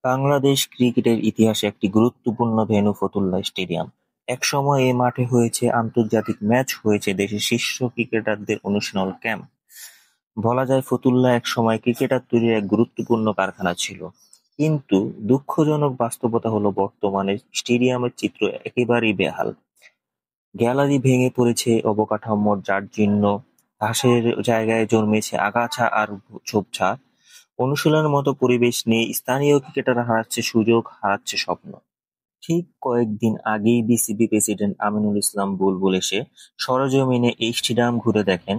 বাংলাদেশ ক্রিকেটের ইতিহাসে একটি গুরুত্বপূর্ণ ভেন্যু ফতুল্লা স্টেডিয়াম। একসময় এই মাঠে হয়েছে আন্তর্জাতিক ম্যাচ, হয়েছে দেশের শীর্ষ ক্রিকেটারদের অনুশীলন ক্যাম্প। বলা যায় ফতুল্লা একসময় ক্রিকেটার তৈরির এক গুরুত্বপূর্ণ কারখানা ছিল। কিন্তু দুঃখজনক বাস্তবতা হলো বর্তমানে স্টেডিয়ামের চিত্র একেবারেই বেহাল। গ্যালারি ভেঙে পড়েছে, অবকাঠামোর জরাজীর্ণ, ঘাসের জায়গায় জন্মেছে আগাছা আর ঝোপঝাড়। অনুশীলনের মতো পরিবেশ নেই, স্থানীয় ক্রিকেটাররা হারাচ্ছে সুযোগ, হারাচ্ছে স্বপ্ন। ঠিক কয়েকদিন আগেই বিসিবি প্রেসিডেন্ট আমিনুল ইসলাম বুলবুল এসে সরেজমিনে এই স্টেডিয়াম ঘুরে দেখেন।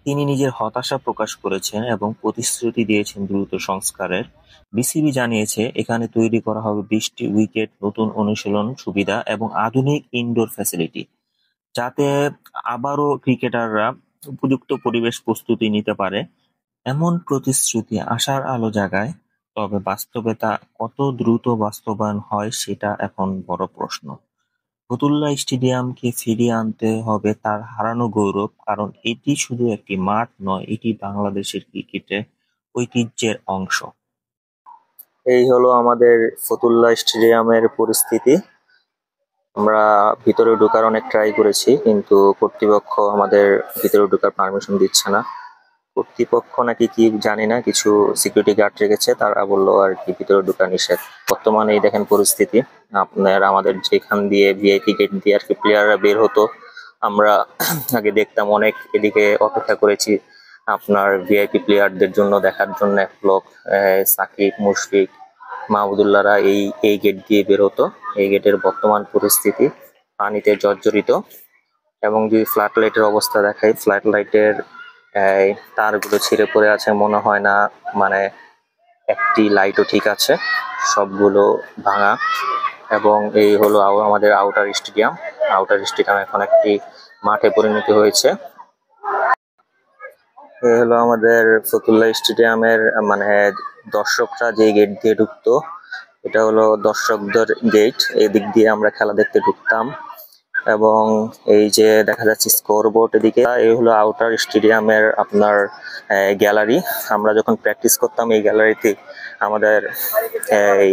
তিনি নিজের হতাশা প্রকাশ করেছেন এবং প্রতিশ্রুতি দিয়েছেন দ্রুত সংস্কারের। বিসিবি জানিয়েছে এখানে তৈরি করা হবে 20টি উইকেট, নতুন অনুশীলন সুবিধা এবং আধুনিক ইনডোর ফ্যাসিলিটি, যাতে আবারও ক্রিকেটাররা উপযুক্ত পরিবেশ প্রস্তুতি নিতে পারে। এমন প্রতিশ্রুতি আশার আলো জাগায়, তবে বাস্তবতা কত দ্রুত বাস্তবায়ন হয় সেটা এখন বড় প্রশ্ন। ফতুল্লা স্টেডিয়ামকে ফিরিয়ে আনতে হবে তার হারানো গৌরব, কারণ এটি শুধু একটি মাঠ নয়, এটি বাংলাদেশের ক্রিকেটের ঐতিহ্যের অংশ। এই হলো আমাদের ফতুল্লা স্টেডিয়ামের পরিস্থিতি। আমরা ভিতরে ঢোকার অনেক ট্রাই করেছি, কিন্তু কর্তৃপক্ষ আমাদের ভিতরে ঢোকার পারমিশন দিচ্ছে না। কর্তৃপক্ষ নাকি কি জানি না, কিছু সিকিউরিটি গার্ড রেখেছে, তারা বললো আর কি ভিতরে ঢোকা নিষেধ। বর্তমানে এই দেখেন পরিস্থিতি। আপনার আমাদের যেখান দিয়ে ভিআইপি গেট দিয়ে আর কি প্লেয়াররা বের হতো, আমরা আগে দেখতাম অনেক, এদিকে অপেক্ষা করেছি আপনার ভিআইপি প্লেয়ারদের জন্য দেখার জন্য। এক লোক সাকিব, মুশফিক, মাহমুদুল্লাহরা এই এই গেট দিয়ে বের হতো। এই গেটের বর্তমান পরিস্থিতি পানিতে জর্জরিত। এবং যদি ফ্ল্যাট লাইটের অবস্থা দেখাই, ফ্ল্যাট লাইটের এই তারগুলো ছিঁড়ে পড়ে আছে, মনে হয় না মানে একটি লাইটও ঠিক আছে, সবগুলো ভাঙা। এবং এই হলো আমাদের আউটার স্টেডিয়াম। আউটার স্টেডিয়াম এখন একটি মাঠে পরিণত হয়েছে। এই হলো আমাদের ফতুল্লা স্টেডিয়ামের মানে দর্শকরা যে গেট দিয়ে ঢুকতো, এটা হলো দর্শকদের গেট। এই দিক দিয়ে আমরা খেলা দেখতে ঢুকতাম। এবং এই যে দেখা যাচ্ছে স্কোর বোর্ড, এদিকে এই হলো আউটার স্টেডিয়ামের আপনার গ্যালারি। আমরা যখন প্র্যাকটিস করতাম এই গ্যালারিতে আমাদের এই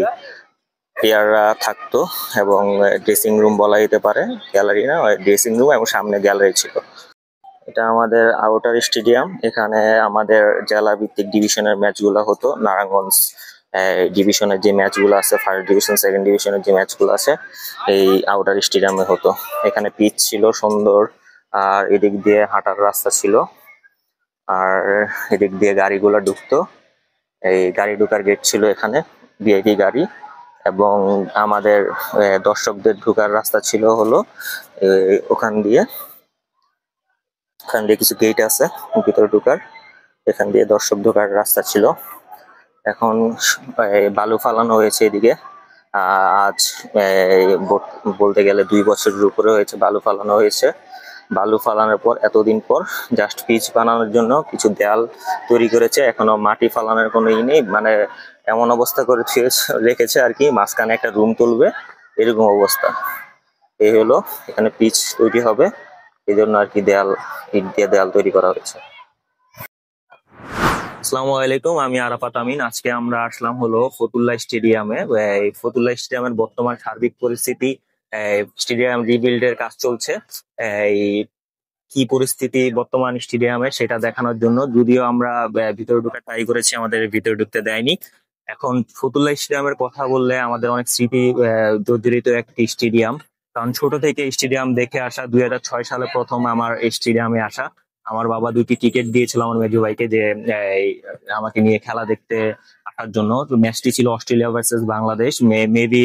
প্লেয়াররা থাকতো, এবং ড্রেসিং রুম বলা যেতে পারে, গ্যালারি না, ড্রেসিং রুম, এবং সামনে গ্যালারি ছিল। এটা আমাদের আউটার স্টেডিয়াম। এখানে আমাদের জেলা ভিত্তিক ডিভিশনের ম্যাচগুলো হতো। নারায়ণগঞ্জ ডিভিশনের যে ম্যাচগুলো আছে, ফার্স্ট ডিভিশন, সেকেন্ড ডিভিশনের যে ম্যাচগুলো আছে, এই আউটার স্টেডিয়ামে হতো। এখানে পিচ ছিল সুন্দর, আর এদিক দিয়ে হাঁটার রাস্তা ছিল, আর এদিক দিয়ে গাড়িগুলো ঢুকতো। এই গাড়ি ঢুকার গেট ছিল এখানে, ভিআইপি গাড়ি। এবং আমাদের দর্শকদের ঢুকার রাস্তা ছিল হলো ওখান দিয়ে কিছু গেট আছে ভিতরে ঢুকার, এখান দিয়ে দর্শক ঢোকার রাস্তা ছিল। এখন বালু ফালানো হয়েছে এদিকে। আজ বলতে গেলে 2 বছরের উপরে হয়েছে বালু ফালানো হয়েছে। বালু ফালানোর পর এতদিন পর জাস্ট পিচ বানানোর জন্য কিছু দেয়াল তৈরি করেছে, এখনো মাটি ফালানোর কোনো ই নেই। মানে এমন অবস্থা করে রেখেছে আর কি, মাঝখানে একটা রুম তুলবে, এরকম অবস্থা। এই হলো এখানে পিচ তৈরি হবে, এই জন্য আর কি দেয়াল, ইট দিয়ে দেয়াল তৈরি করা হয়েছে। আসসালামু আলাইকুম, আমি আরাফাত আমিন। আজকে আমরা আসলাম হলো ফতুল্লা স্টেডিয়ামে। এই ফতুল্লা স্টেডিয়ামের বর্তমান সার্বিক পরিস্থিতি, স্টেডিয়াম রিবিল্ডের কাজ চলছে। এই কি পরিস্থিতি বর্তমান স্টেডিয়ামে সেটা দেখানোর জন্য, যদিও আমরা ভিতরে ঢুকে ট্রাই করেছি, আমাদের ভিতরে ঢুকতে দেয়নি। এখন ফতুল্লা স্টেডিয়ামের কথা বললে আমাদের অনেক স্মৃতি জড়িত একটি স্টেডিয়াম, কারণ ছোট থেকে স্টেডিয়াম দেখে আসা। 2006 সালে প্রথম আমার এই স্টেডিয়ামে আসা। আমার বাবা 2টি টিকিট দিয়েছিল আমার মেজো ভাইকে, যে এই, আমাকে নিয়ে খেলা দেখতে আসার জন্য। তো ম্যাচটি ছিল Australia versus Bangladesh, maybe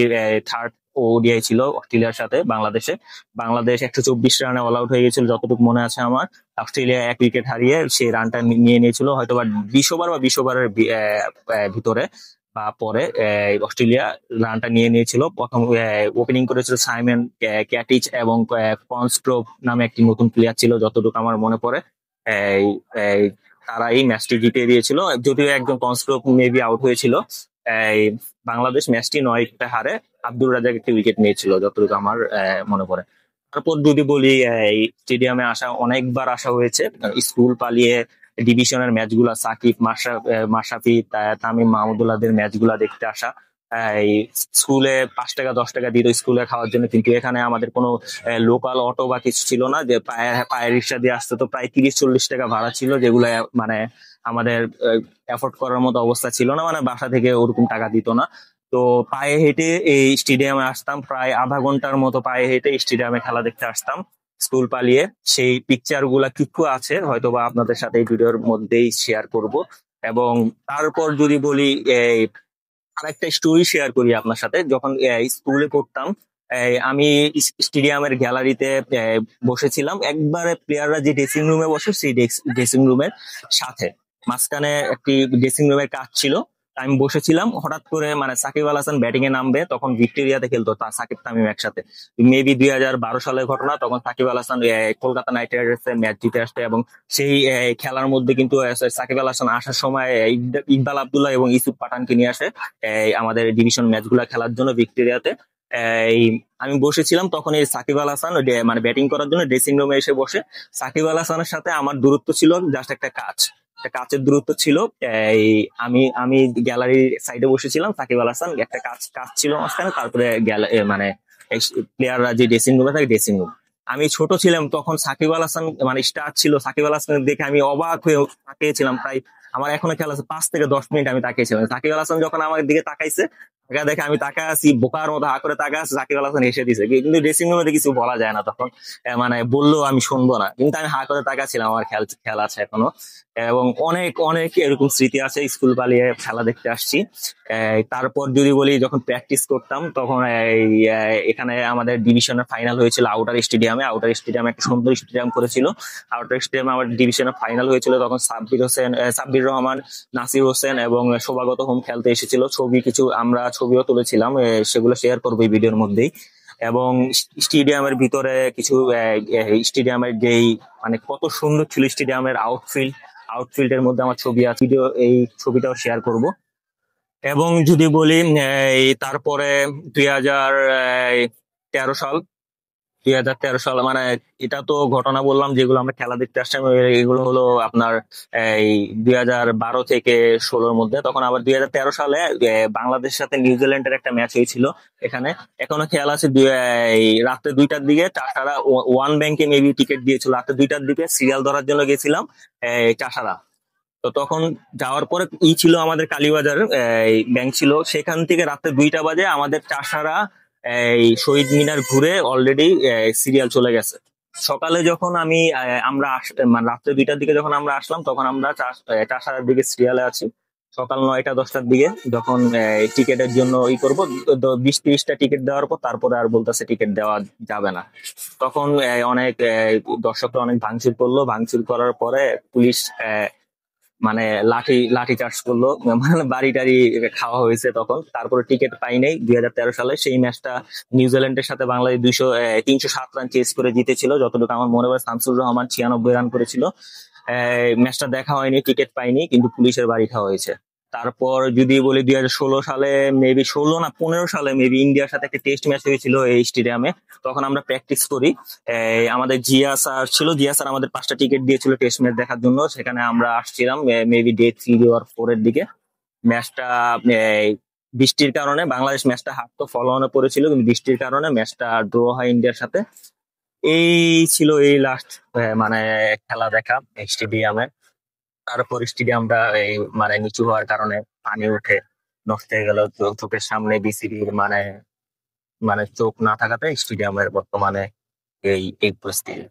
third ODI ছিল অস্ট্রেলিয়ার সাথে বাংলাদেশে। বাংলাদেশ 124 রানে অল আউট হয়ে গেছিল যতটুকু মনে আছে আমার। অস্ট্রেলিয়া 1 উইকেট হারিয়ে সেই রানটা নিয়ে নিয়েছিল, হয়তো বা 20 ওভার বা 20 ওভারের ভিতরে বা পরে অস্ট্রেলিয়া রানটা নিয়ে নিয়েছিল। প্রথম ওপেনিং করেছিল সাইমন ক্যাটিচ, এবং কনস্ট্রোভ নামে একটি নতুন প্লেয়ার ছিল যতটুকু আমার মনে পড়ে। এই এই তারা এই ম্যাচটি জিতে দিয়েছিল, যদিও একজন কনস্ট্রোভ মেবি আউট হয়েছিল। এই বাংলাদেশ ম্যাচটি 9 হারে। আব্দুর রাজাক একটি উইকেট নিয়েছিল যতটুকু আমার মনে পড়ে। তারপর যদি বলি, এই স্টেডিয়ামে আসা অনেকবার আসা হয়েছে। স্কুল পালিয়ে ডিভিশনের ম্যাচগুলা, সাকিব, মাশরাফি, তামিম, মাহমুদুল্লাহদের ম্যাচগুলা দেখতে আসা। এই স্কুলে 5 টাকা 10 টাকা দিত স্কুলে খাওয়ার জন্য, কিন্তু এখানে আমাদের কোনো লোকাল অটো বা কিছু ছিল না, যে পায়ে পায়ে রিক্সা দিয়ে আসতে তো প্রায় 30-40 টাকা ভাড়া ছিল, যেগুলো মানে আমাদের এফোর্ড করার মতো অবস্থা ছিল না, মানে বাসা থেকে ওরকম টাকা দিত না। তো পায়ে হেঁটে এই স্টেডিয়ামে আসতাম, প্রায় আধা ঘন্টার মতো পায়ে হেঁটে স্টেডিয়ামে খেলা দেখতে আসতাম স্কুল পালিয়ে। সেই পিকচার গুলা কিছু আছে, হয়তো বা আপনাদের সাথে এই ভিডিওর মধ্যেই শেয়ার করব। এবং তারপর যদি বলি, এই আরেকটা স্টোরি শেয়ার করি আপনার সাথে। যখন স্কুলে পড়তাম, আমি স্টেডিয়ামের গ্যালারিতে বসেছিলাম, একবারে প্লেয়াররা যে ড্রেসিং রুমে বসে সেই ড্রেসিং রুমের সাথে মাঝখানে একটি ড্রেসিং রুমের কাজ ছিল। আমি বসেছিলাম, হঠাৎ করে মানে সাকিব আল হাসান ব্যাটিং এ নামবে, তখন ভিক্টোরিয়াতে খেলতো সাকিব তামিম একসাথে। মেবি 2012 সালের ঘটনা। তখন সাকিব আল হাসান কলকাতা নাইট রাইডার্স এর ম্যাচ জিতে আসছে, এবং সেই খেলার মধ্যে কিন্তু সাকিব আল হাসান আসার সময় ইকবাল আব্দুল্লাহ এবং ইউসুফ পাঠানকে নিয়ে আসে আমাদের ডিভিশন ম্যাচ গুলা খেলার জন্য ভিক্টোরিয়াতে। এই আমি বসেছিলাম তখন, এই সাকিব আল হাসান মানে ব্যাটিং করার জন্য ড্রেসিং রুমে এসে বসে। সাকিব আল হাসানের সাথে আমার দূরত্ব ছিল জাস্ট একটা কাচের দূরত্ব ছিল। এই আমি গ্যালারির সাইডে বসেছিলাম, সাকিব আল হাসান একটা কাচ ছিল মাঝখানে, তারপরে মানে প্লেয়াররা যে ড্রেসিং রুমে থাকে ড্রেসিং রুম। আমি ছোট ছিলাম তখন, সাকিব আল হাসান মানে স্টার ছিল, সাকিব আল হাসান দেখে আমি অবাক হয়ে তাকিয়েছিলাম। প্রায় আমার এখনো খেলা আছে 5 থেকে 10 মিনিট আমি তাকিয়েছিলাম। সাকিব আল হাসান যখন আমার দিকে তাকাইছে, দেখে আমি তাকায় আছি, বোকার মতো হা করে তাকায় আছি, সাকিব আল হাসান এসে দিছে, কিন্তু ড্রেসিং রুমে কিছু বলা যায় না তখন। মানে বললেও আমি শুনবো না, কিন্তু আমি হা করে তাকাচ্ছিলাম, আমার খেলা আছে এখনো। এবং অনেক অনেক এরকম স্মৃতি আছে, স্কুল পালিয়ে খেলা দেখতে আসছি। তারপর যদি বলি, যখন প্র্যাকটিস করতাম তখন এখানে আমাদের ডিভিশনের ফাইনাল হয়েছিল আউটার স্টেডিয়ামে একটা সুন্দর স্টেডিয়াম করেছিল। আউটার স্টেডিয়ামে আমার ডিভিশনের ফাইনাল হয়েছিল, তখন সাব্বির রহমান, নাসির হোসেন এবং শোভাগত হোম খেলতে এসেছিল। আমরা ছবিও তুলেছিলাম, সেগুলো শেয়ার করবো এই ভিডিওর মধ্যেই। এবং স্টেডিয়ামের ভিতরে কিছু স্টেডিয়ামের যেই মানে কত সুন্দর ছিল স্টেডিয়ামের আউটফিল্ডের মধ্যে আমার ছবি আছে, ভিডিও এই ছবিটাও শেয়ার করব। এবং যদি বলি, তারপরে 2013 সাল 2013 সাল মানে এটা তো ঘটনা বললাম যেগুলো আমরা খেলা দেখতে আসছি, এগুলো হলো আপনার এই 2012 থেকে 2016-র মধ্যে। তখন আবার 2013 সালে বাংলাদেশের সাথে নিউজিল্যান্ডের একটা ম্যাচ হয়েছিল এখানে। এখনো খেয়াল আছে, এই রাত্রে 2টার দিকে চাষারা ওয়ান ব্যাংকে মেবি টিকিট দিয়েছিল, রাত্রে 2টার দিকে সিরিয়াল ধরার জন্য গেছিলাম চাষারা। তো তখন যাওয়ার পরে ছিল আমাদের কালীবাজার ব্যাংক ছিল, সেখান থেকে রাত্রে 2টা বাজে আমাদের চাষারা এই শহীদ মিনার ঘুরে অলরেডি সিরিয়াল চলে গেছে। সকালে যখন আমরা মানে রাত্রে 2টার দিকে যখন আমরা আসলাম, তখন আমরা চাষারার দিকে সিরিয়ালে আছি। সকাল 9টা 10টার দিকে যখন টিকিটের জন্য করবো, 20-30টা টিকিট দেওয়ার পর তারপরে আর বলতেছে টিকিট দেওয়া যাবে না। তখন অনেক দর্শকরা অনেক ভাঙচুর করলো, ভাঙচুর করার পরে পুলিশ মানে লাঠি চার্জ করলো, মানে বাড়ি টাড়ি খাওয়া হয়েছে তখন। তারপরে টিকিট পাই নাই। 2013 সালে সেই ম্যাচটা নিউজিল্যান্ডের সাথে বাংলাদেশ 307 রান চেস করে জিতেছিল, যতটুকু আমার মনে হয়। শামসুর রহমান 96 রান করেছিল। ম্যাচটা দেখা হয়নি, টিকিট পাইনি, কিন্তু পুলিশের বাড়ি খাওয়া হয়েছে। তারপর যদি বলি 2016 সালে, মেবি 16 না 15 সালে মেবি ইন্ডিয়ার সাথে একটা টেস্ট ম্যাচ হয়েছিল এই স্টেডিয়ামে। তখন আমরা প্র্যাকটিস করি। আমাদের জিয়া স্যার আমাদের 5টা টিকিট দিয়েছিল টেস্ট ম্যাচ দেখার জন্য। সেখানে আমরা আসছিলাম মেবি ডে 3 or 4 এর দিকে। ম্যাচটা বৃষ্টির কারণে বাংলাদেশ ম্যাচটা হাফ তো ফলো অনে পড়েছিল, কিন্তু বৃষ্টির কারণে ম্যাচটা ড্র হয় ইন্ডিয়ার সাথে। এই ছিল এই লাস্ট মানে খেলা দেখা স্টেডিয়ামে। তারপর স্টেডিয়ামটা এই মানে নিচু হওয়ার কারণে পানি উঠে নষ্ট হয়ে গেল, চোখের সামনে বিসিবির মানে মানে চোখ না থাকাতে স্টেডিয়ামের বর্তমানে এই পরিস্থিতি।